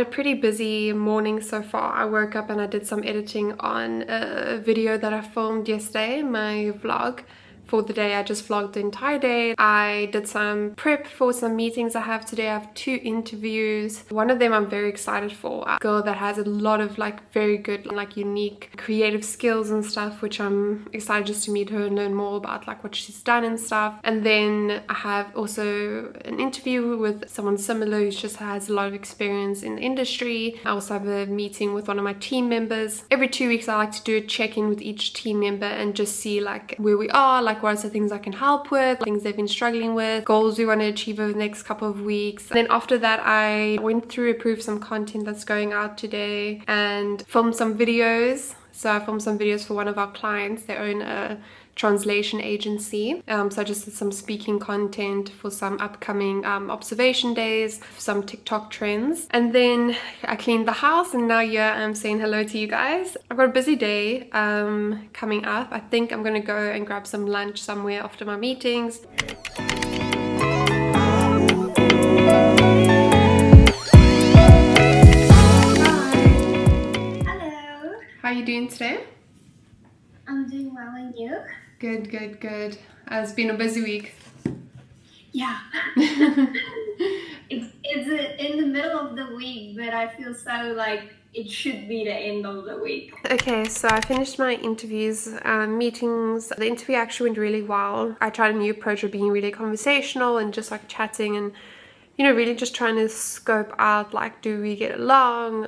a pretty busy morning so far. I woke up and I did some editing on a video that I filmed yesterday, my vlog. For the day, I just vlogged the entire day. I did some prep for some meetings I have today. I have 2 interviews. One of them I'm very excited for. A girl that has a lot of like very good, like unique creative skills and stuff, which I'm excited just to meet her and learn more about like what she's done and stuff. And then I have also an interview with someone similar who just has a lot of experience in the industry. I also have a meeting with one of my team members. Every 2 weeks I like to do a check-in with each team member and just see like where we are, like what are the things I can help with, things they've been struggling with, goals we want to achieve over the next couple of weeks. And then after that I went through, approved some content that's going out today and filmed some videos. So I filmed some videos for one of our clients. They own a translation agency. So I just did some speaking content for some upcoming observation days, some TikTok trends. And then I cleaned the house and now I'm saying hello to you guys. I've got a busy day coming up. I think I'm gonna go and grab some lunch somewhere after my meetings. How are you doing today? I'm doing well, and you? Good, good, good. It's been a busy week. Yeah. it's in the middle of the week, but I feel so like it should be the end of the week. Okay, so I finished my interviews, meetings. The interview actually went really well. I tried a new approach of being really conversational and just like chatting and really just trying to scope out like, do we get along?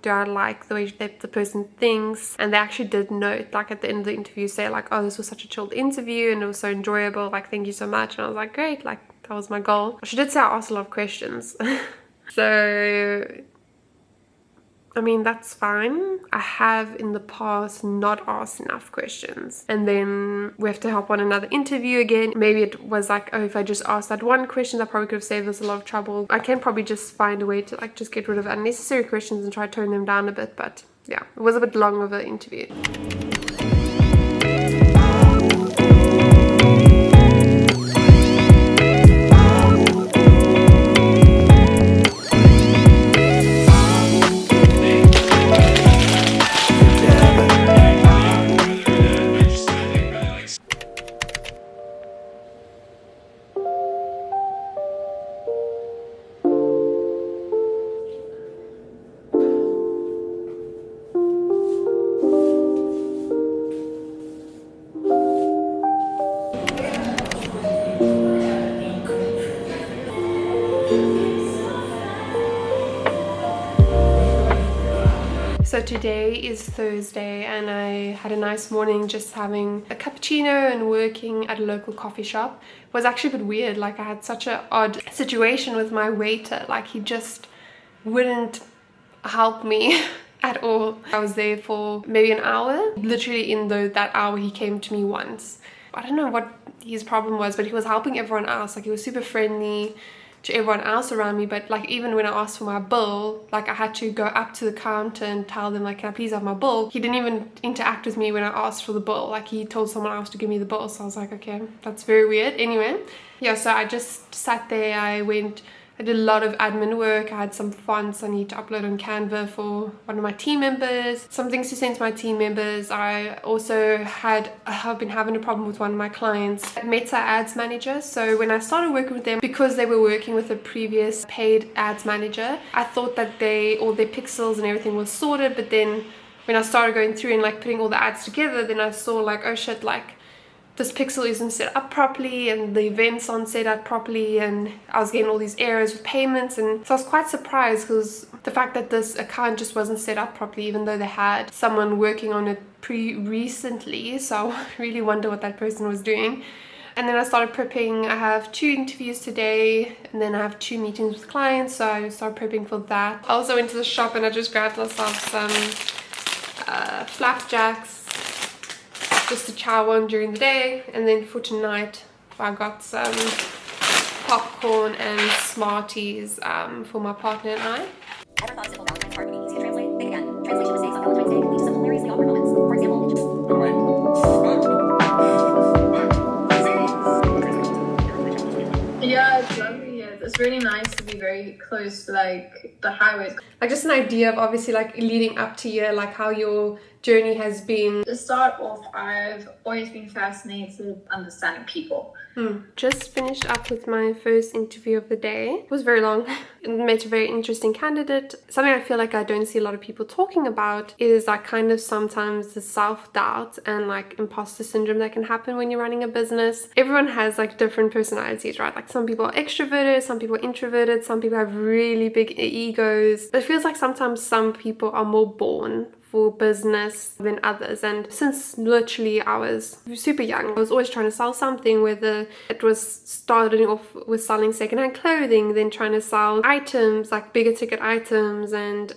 Do I like the way that the person thinks? And they actually did note, like at the end of the interview, say like, oh, this was such a chilled interview and it was so enjoyable, like thank you so much. And I was like, great, like that was my goal. She did say I asked a lot of questions. So I mean, that's fine. I have in the past not asked enough questions. And then we have to hop on another interview again. Maybe it was like, oh, if I just asked that one question, I probably could have saved us a lot of trouble. I can probably just find a way to like just get rid of unnecessary questions and try to tone them down a bit. But yeah, it was a bit long of an interview. So today is Thursday and I had a nice morning just having a cappuccino and working at a local coffee shop. It was actually a bit weird, like I had such an odd situation with my waiter, like he just wouldn't help me at all. I was there for maybe an hour. Literally in that hour he came to me once. I don't know what his problem was, but he was helping everyone else. Like he was super friendly to everyone else around me, but like even when I asked for my bill, like I had to go up to the counter and tell them like, can I please have my bill? He didn't even interact with me when I asked for the bill. Like he told someone else to give me the bill. So I was like, okay, that's very weird. Anyway, yeah, so I just sat there. I did a lot of admin work. I had some fonts I need to upload on Canva for one of my team members, some things to send to my team members. I also have been having a problem with one of my clients, Meta Ads Manager. So when I started working with them, because they were working with a previous paid ads manager, I thought that all their pixels and everything was sorted. But then when I started going through and like putting all the ads together, then I saw like, oh shit, like this pixel isn't set up properly and the events aren't set up properly, and I was getting all these errors with payments. And so I was quite surprised because the fact that this account just wasn't set up properly, even though they had someone working on it recently. So I really wonder what that person was doing. And then I started prepping. I have 2 interviews today and then I have 2 meetings with clients, so I started prepping for that. I also went to the shop and I just grabbed myself some flapjacks just to chow on during the day. And then for tonight I got some popcorn and Smarties for my partner and I. Ever thought simple Valentine's card would be easy to translate? Think again. Translation mistakes on Valentine's Day can lead to some hilariously awkward moments. For example, yeah, it's lovely here. It's really nice to be very close to like the highways. like just an idea of obviously like leading up to year, like how your journey has been. To start off, I've always been fascinated with understanding people. Just finished up with my first interview of the day. It was very long. Met a very interesting candidate. Something I feel like I don't see a lot of people talking about is like kind of sometimes the self-doubt and like imposter syndrome that can happen when you're running a business. Everyone has like different personalities, right? Like some people are extroverted, some people are introverted, some people have really big egos. It feels like sometimes some people are more born for business than others, and since literally I was super young, I was always trying to sell something, whether it was starting off with selling secondhand clothing, then trying to sell items like bigger ticket items, and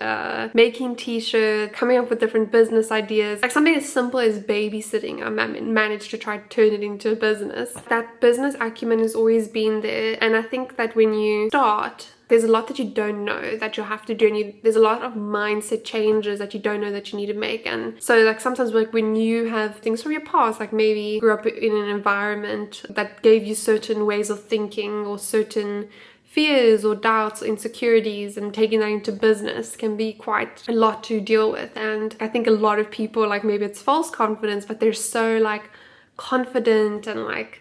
making t-shirts, coming up with different business ideas, like something as simple as babysitting. I managed to try to turn it into a business. That business acumen has always been there, and I think that when you start, there's a lot that you don't know that you'll have to do, and there's a lot of mindset changes that you don't know that you need to make. And so like sometimes like when you have things from your past, like maybe you grew up in an environment that gave you certain ways of thinking or certain fears or doubts or insecurities, and taking that into business can be quite a lot to deal with. And I think a lot of people, like maybe it's false confidence, but they're so like confident and like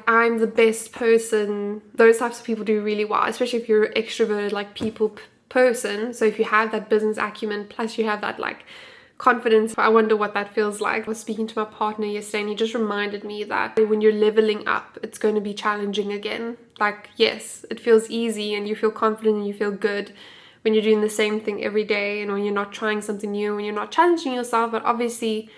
I'm the best person. Those types of people do really well, especially if you're an extroverted like people person. So if you have that business acumen plus you have that like confidence, I wonder what that feels like. I was speaking to my partner yesterday and he just reminded me that when you're leveling up, it's going to be challenging again. Like yes, it feels easy and you feel confident and you feel good when you're doing the same thing every day, and when you're not trying something new, when you're not challenging yourself. But obviously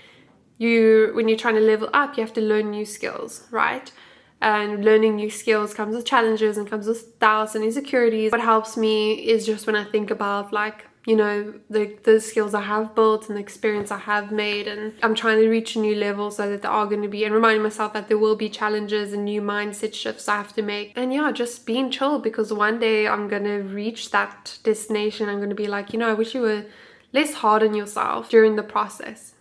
when you're trying to level up, you have to learn new skills, right? And learning new skills comes with challenges and comes with doubts and insecurities. What helps me is just when I think about like, you know, the skills I have built and the experience I have made, and I'm trying to reach a new level, so that there are going to be, and reminding myself that there will be challenges and new mindset shifts I have to make. And yeah, just being chill, because one day I'm going to reach that destination. I'm going to be like, you know, I wish you were less hard on yourself during the process.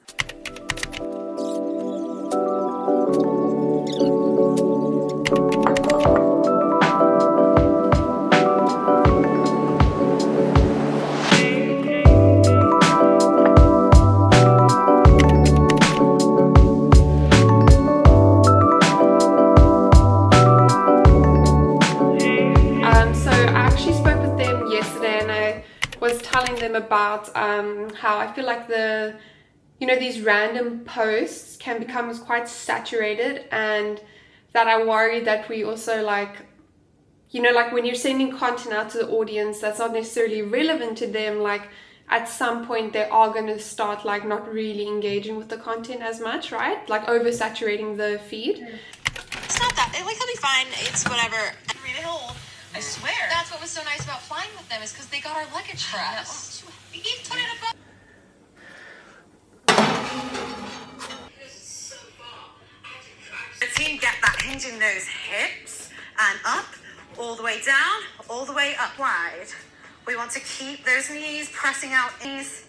About how I feel like these random posts can become quite saturated, and that I worry that we also like when you're sending content out to the audience that's not necessarily relevant to them, like at some point they are going to start like not really engaging with the content as much, right? Like oversaturating the feed. It's not that, like he'll be fine, it's whatever. Read it all. I swear. That's what was so nice about flying with them, is because they got our luggage for us. He put it above. The team get that hinge in those hips and up, all the way down, all the way up wide. We want to keep those knees pressing out, knees.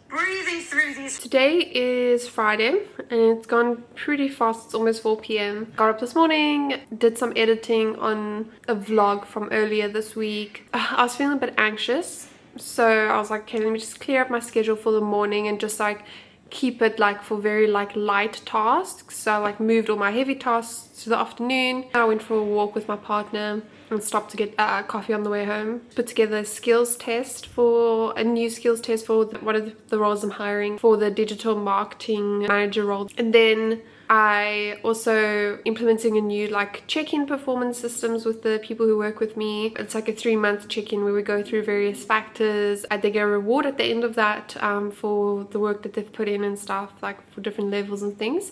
Breathing through these. Today is Friday and it's gone pretty fast. It's almost 4 p.m. Got up this morning, did some editing on a vlog from earlier this week. I was feeling a bit anxious, so I was like, okay, let me just clear up my schedule for the morning and just like keep it like for very like light tasks. So I like moved all my heavy tasks to the afternoon. I went for a walk with my partner and stopped to get coffee on the way home. Put together a new skills test for one of the roles I'm hiring for, the digital marketing manager role. And then I also implementing a new like check-in performance systems with the people who work with me. It's like a 3-month check-in where we go through various factors. They get a reward at the end of that for the work that they've put in and stuff, like for different levels and things.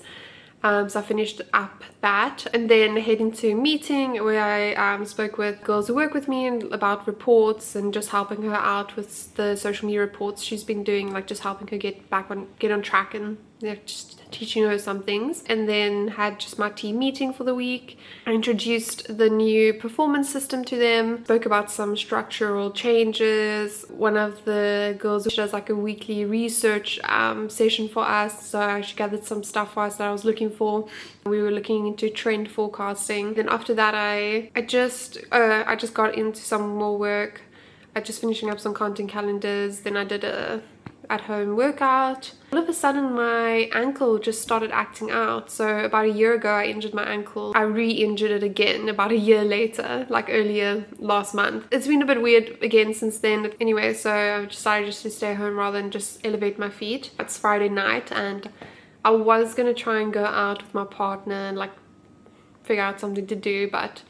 So I finished up that and then head into a meeting where I spoke with girls who work with me and about reports and just helping her out with the social media reports she's been doing, like just helping her get on track and just teaching her some things. And then had just my team meeting for the week. I introduced the new performance system to them, spoke about some structural changes. One of the girls does like a weekly research session for us, so I actually gathered some stuff for us that I was looking for. We were looking into trend forecasting. Then after that I just got into some more work. just finishing up some content calendars. Then I did a at-home workout. All of a sudden my ankle just started acting out. So about a year ago I injured my ankle. I re-injured it again about a year later, like earlier last month. It's been a bit weird again since then. Anyway, so I decided just to stay home rather than just elevate my feet. It's Friday night and I was gonna try and go out with my partner and like figure out something to do, but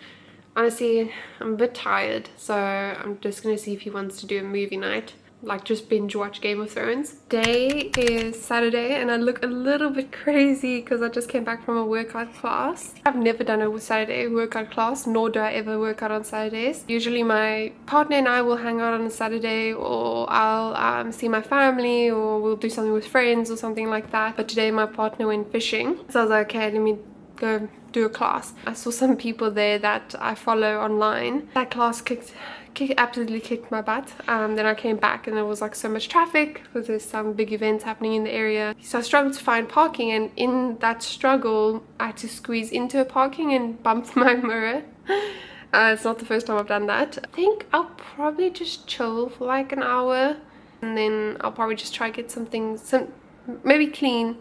honestly I'm a bit tired, so I'm just gonna see if he wants to do a movie night, like just binge watch Game of Thrones. Today is Saturday and I look a little bit crazy because I just came back from a workout class. I've never done a Saturday workout class, nor do I ever work out on Saturdays. Usually my partner and I will hang out on a Saturday, or I'll see my family, or we'll do something with friends or something like that. But today my partner went fishing, so I was like, okay, let me go do a class. I saw some people there that I follow online. That class absolutely kicked my butt. Then I came back and there was like so much traffic because there's some big events happening in the area. So I struggled to find parking, and in that struggle I had to squeeze into a parking and bump my mirror. It's not the first time I've done that. I think I'll probably just chill for like an hour and then I'll probably just try to get maybe clean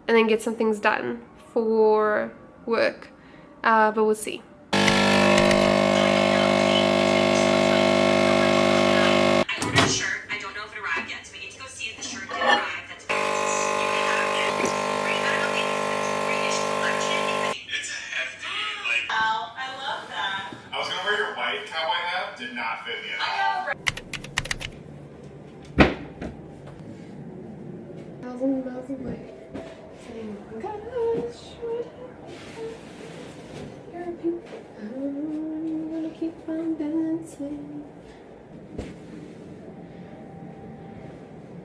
and then get some things done for work, but we'll see. Did not fit me at all. 1,000 miles away, saying, oh my gosh, you're beautiful, I'm gonna keep on dancing.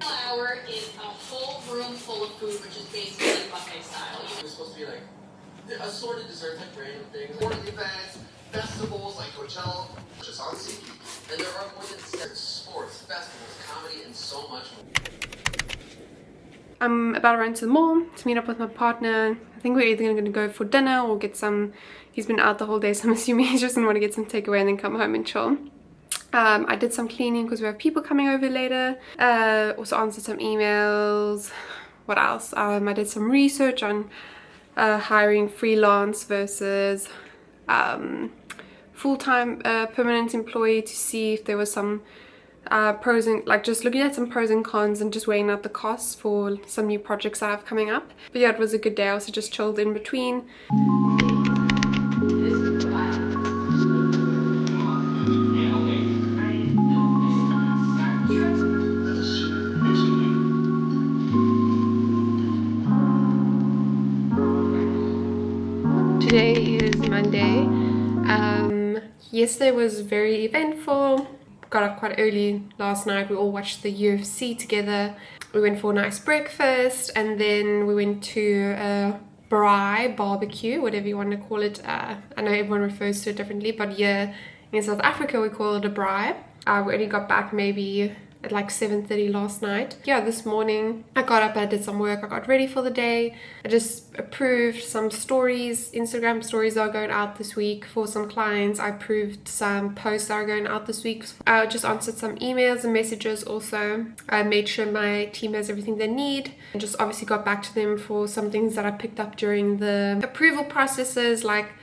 Hour is a whole room full of food, which is basically buffet style. It's supposed to be like assorted dessert type random things, sporting events, festivals like Coachella, just on SeatGeek. And there are more than 6 sports, festivals, comedy, and so much more. I'm about to run to the mall to meet up with my partner. I think we're either going to go for dinner or get some. He's been out the whole day, so I'm assuming he's just going to want to get some takeaway and then come home and chill. I did some cleaning because we have people coming over later. Also answered some emails. What else? I did some research on hiring freelance versus full-time permanent employee to see if there was some pros and like just looking at some pros and cons and just weighing out the costs for some new projects I have coming up. But yeah, it was a good day. I also just chilled in between. Today is Monday. Yesterday was very eventful. Got up quite early last night. We all watched the UFC together. We went for a nice breakfast and then we went to a braai barbecue, whatever you want to call it. I know everyone refers to it differently, but yeah, in South Africa we call it a braai. We only got back maybe at like 7:30 last night. Yeah, this morning I got up, I did some work, I got ready for the day. I just approved some stories, Instagram stories that are going out this week for some clients. I approved some posts that are going out this week. I just answered some emails and messages also. I made sure my team has everything they need and just obviously got back to them for some things that I picked up during the approval processes. Like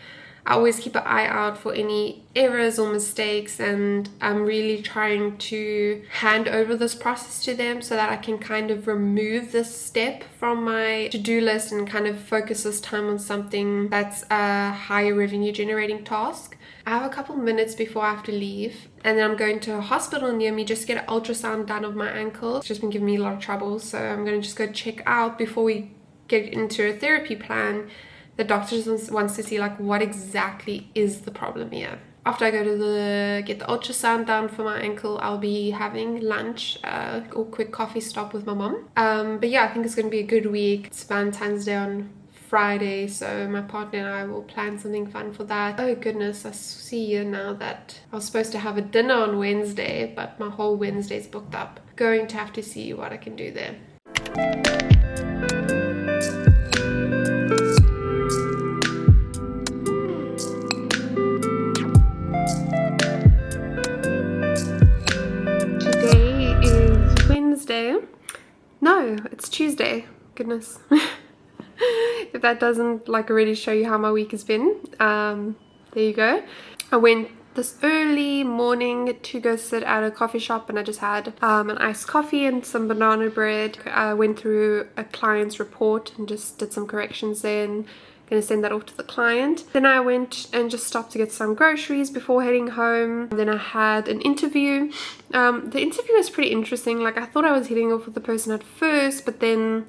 I always keep an eye out for any errors or mistakes, and I'm really trying to hand over this process to them so that I can kind of remove this step from my to-do list and kind of focus this time on something that's a higher revenue generating task. I have a couple minutes before I have to leave, and then I'm going to a hospital near me just to get an ultrasound done of my ankle. It's just been giving me a lot of trouble, so I'm going to just go check out before we get into a therapy plan. The doctor just wants to see like what exactly is the problem here. After I go to get the ultrasound done for my ankle, I'll be having lunch or quick coffee stop with my mom. But yeah, I think it's going to be a good week. It's Valentine's Day on Friday, so my partner and I will plan something fun for that. Oh goodness, I see here now that I was supposed to have a dinner on Wednesday, but my whole Wednesday's booked up. Going to have to see what I can do there. Wednesday. No, it's Tuesday. Goodness. If that doesn't like already show you how my week has been, there you go. I went this early morning to go sit at a coffee shop, and I just had an iced coffee and some banana bread. I went through a client's report and just did some corrections there, and gonna send that off to the client. Then I went and just stopped to get some groceries before heading home. Then I had an interview. The interview was pretty interesting. Like, I thought I was hitting off with the person at first, but then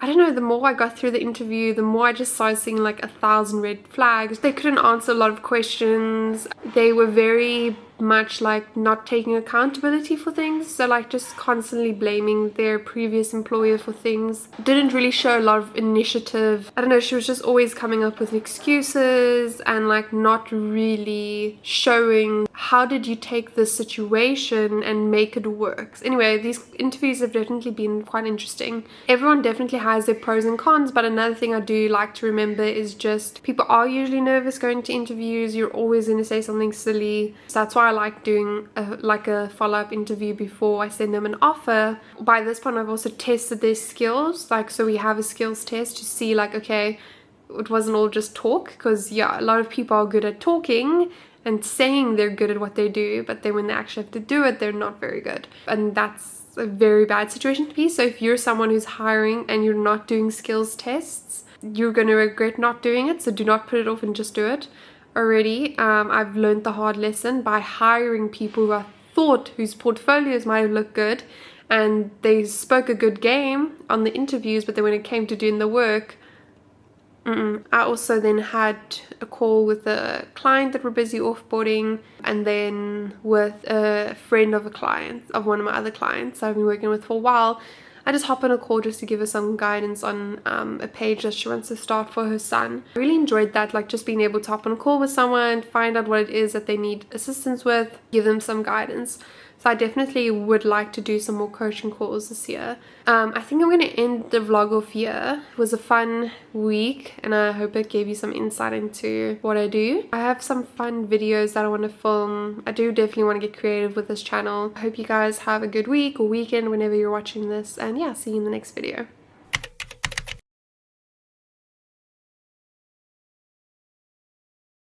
I don't know, the more I got through the interview, the more I just started seeing like 1,000 red flags. They couldn't answer a lot of questions. They were very much like not taking accountability for things, so like just constantly blaming their previous employer for things. Didn't really show a lot of initiative. I don't know, she was just always coming up with excuses and like not really showing how did you take this situation and make it work. Anyway, these interviews have definitely been quite interesting. Everyone definitely has their pros and cons, but another thing I do like to remember is just people are usually nervous going to interviews. You're always going to say something silly, so that's why I like doing a follow-up interview before I send them an offer. By this point I've also tested their skills, like, so we have a skills test to see like, okay, it wasn't all just talk, because yeah, a lot of people are good at talking and saying they're good at what they do, but then when they actually have to do it, they're not very good, and that's a very bad situation to be. So if you're someone who's hiring and you're not doing skills tests, you're going to regret not doing it, so do not put it off and just do it. Already I've learned the hard lesson by hiring people who I thought whose portfolios might have looked good and they spoke a good game on the interviews, but then when it came to doing the work, I also then had a call with a client that we're busy offboarding, and then with a friend of a client, of one of my other clients I've been working with for a while. I just hop on a call just to give her some guidance on a page that she wants to start for her son. I really enjoyed that, like just being able to hop on a call with someone, find out what it is that they need assistance with, give them some guidance. So I definitely would like to do some more coaching calls this year. I think I'm going to end the vlog off here. It was a fun week and I hope it gave you some insight into what I do. I have some fun videos that I want to film. I do definitely want to get creative with this channel. I hope you guys have a good week or weekend whenever you're watching this, and yeah, see you in the next video.